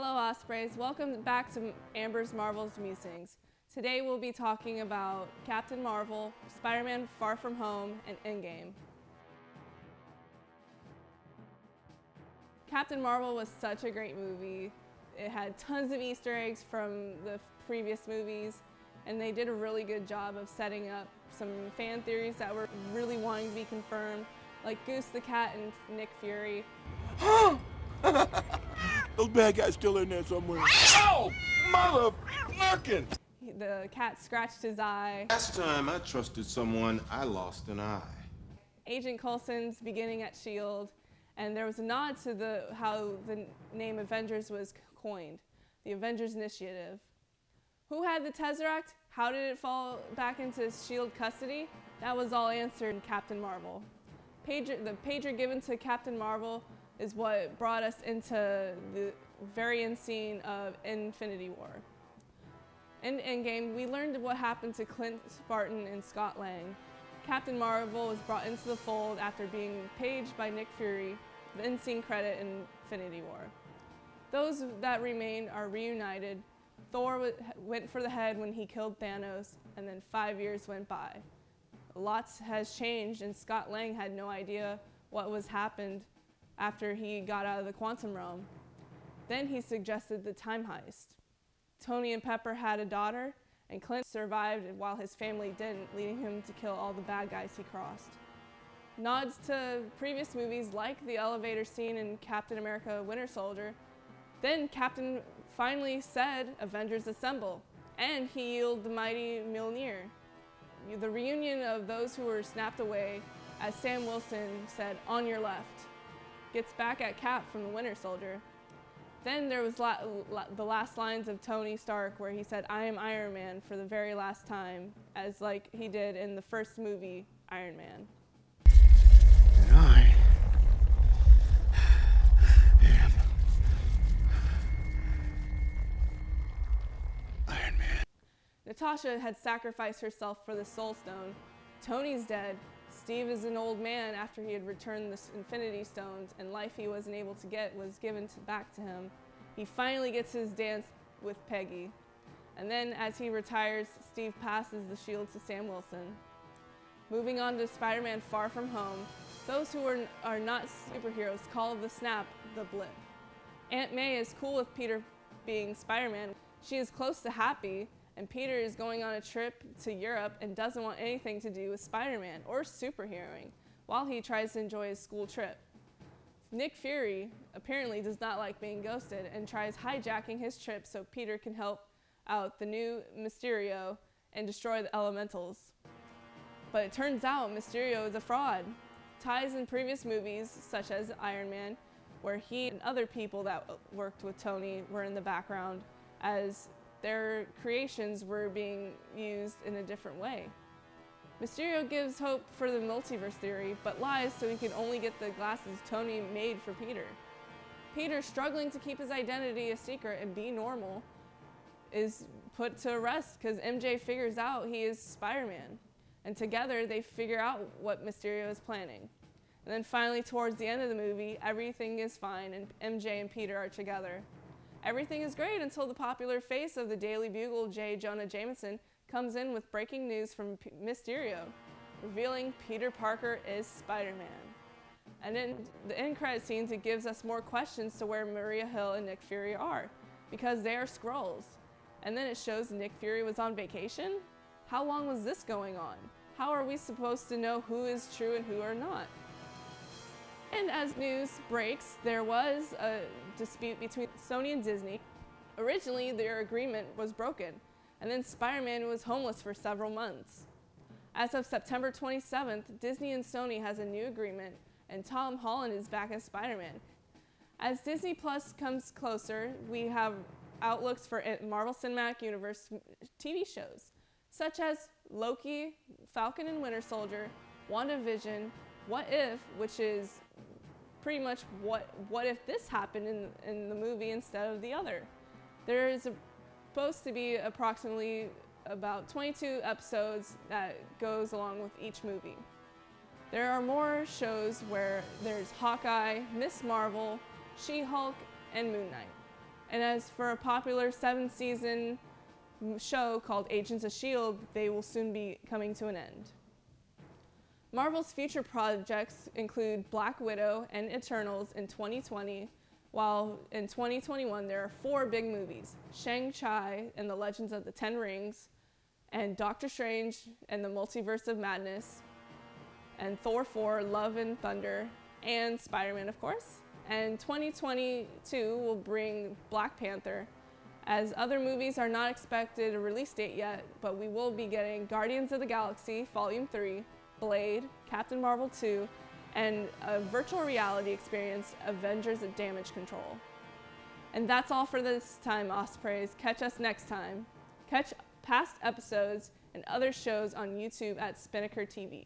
Hello Ospreys, welcome back to Amber's Marvel's Musings. Today we'll be talking about Captain Marvel, Spider-Man Far From Home, and Endgame. Captain Marvel was such a great movie. It had tons of Easter eggs from the previous movies, and they did a really good job of setting up some fan theories that were really wanting to be confirmed, like Goose the Cat and Nick Fury. Those bad guys still in there somewhere. Oh, motherfucking! The cat scratched his eye. Last time I trusted someone, I lost an eye. Agent Coulson's beginning at S.H.I.E.L.D., and there was a nod to how the name Avengers was coined, the Avengers Initiative. Who had the Tesseract? How did it fall back into S.H.I.E.L.D. custody? That was all answered in Captain Marvel. The pager given to Captain Marvel is what brought us into the very end scene of Infinity War. In Endgame, we learned what happened to Clint Barton and Scott Lang. Captain Marvel was brought into the fold after being paged by Nick Fury, the end scene credit in Infinity War. Those that remain are reunited. Thor went for the head when he killed Thanos, and then 5 years went by. Lots has changed, and Scott Lang had no idea what was happened after he got out of the quantum realm. Then he suggested the time heist. Tony and Pepper had a daughter, and Clint survived while his family didn't, leading him to kill all the bad guys he crossed. Nods to previous movies like the elevator scene in Captain America Winter Soldier. Then Captain finally said, "Avengers assemble," and he yielded the mighty Mjolnir. The reunion of those who were snapped away, as Sam Wilson said, "On your left," gets back at Cap from the Winter Soldier. Then there was the last lines of Tony Stark where he said, "I am Iron Man," for the very last time, as like he did in the first movie, Iron Man. And I am Iron Man. Natasha had sacrificed herself for the Soul Stone. Tony's dead. Steve is an old man after he had returned the Infinity Stones, and life he wasn't able to get was given back to him. He finally gets his dance with Peggy. And then as he retires, Steve passes the shield to Sam Wilson. Moving on to Spider-Man Far From Home, those who are not superheroes call the snap the blip. Aunt May is cool with Peter being Spider-Man. She is close to happy, and Peter is going on a trip to Europe and doesn't want anything to do with Spider-Man or superheroing while he tries to enjoy his school trip. Nick Fury apparently does not like being ghosted and tries hijacking his trip so Peter can help out the new Mysterio and destroy the elementals. But it turns out Mysterio is a fraud. Ties in previous movies, such as Iron Man, where he and other people that worked with Tony were in the background, as their creations were being used in a different way. Mysterio gives hope for the multiverse theory, but lies so he can only get the glasses Tony made for Peter. Peter, struggling to keep his identity a secret and be normal, is put to rest because MJ figures out he is Spider-Man. And together they figure out what Mysterio is planning. And then finally, towards the end of the movie, everything is fine and MJ and Peter are together. Everything is great until the popular face of the Daily Bugle, J. Jonah Jameson, comes in with breaking news from Mysterio, revealing Peter Parker is Spider-Man. And in the end credit scenes, it gives us more questions to where Maria Hill and Nick Fury are, because they are Skrulls. And then it shows Nick Fury was on vacation? How long was this going on? How are we supposed to know who is true and who are not? And as news breaks, there was a dispute between Sony and Disney. Originally, their agreement was broken, and then Spider-Man was homeless for several months. As of September 27th, Disney and Sony has a new agreement, and Tom Holland is back as Spider-Man. As Disney Plus comes closer, we have outlooks for Marvel Cinematic Universe TV shows, such as Loki, Falcon and Winter Soldier, WandaVision, What If, which is pretty much what if this happened in the movie instead of the other. There is supposed to be approximately about 22 episodes that goes along with each movie. There are more shows where there's Hawkeye, Miss Marvel, She-Hulk, and Moon Knight. And as for a popular 7-season show called Agents of S.H.I.E.L.D., they will soon be coming to an end. Marvel's future projects include Black Widow and Eternals in 2020, while in 2021 there are 4 big movies: Shang-Chi and the Legends of the Ten Rings, and Doctor Strange and the Multiverse of Madness, and Thor 4, Love and Thunder, and SpiderMan, of course. And 2022 will bring Black Panther, as other movies are not expected a release date yet, but we will be getting Guardians of the Galaxy Volume 3, Blade, Captain Marvel 2, and a virtual reality experience, Avengers of Damage Control. And that's all for this time, Ospreys. Catch us next time. Catch past episodes and other shows on YouTube at Spinnaker TV.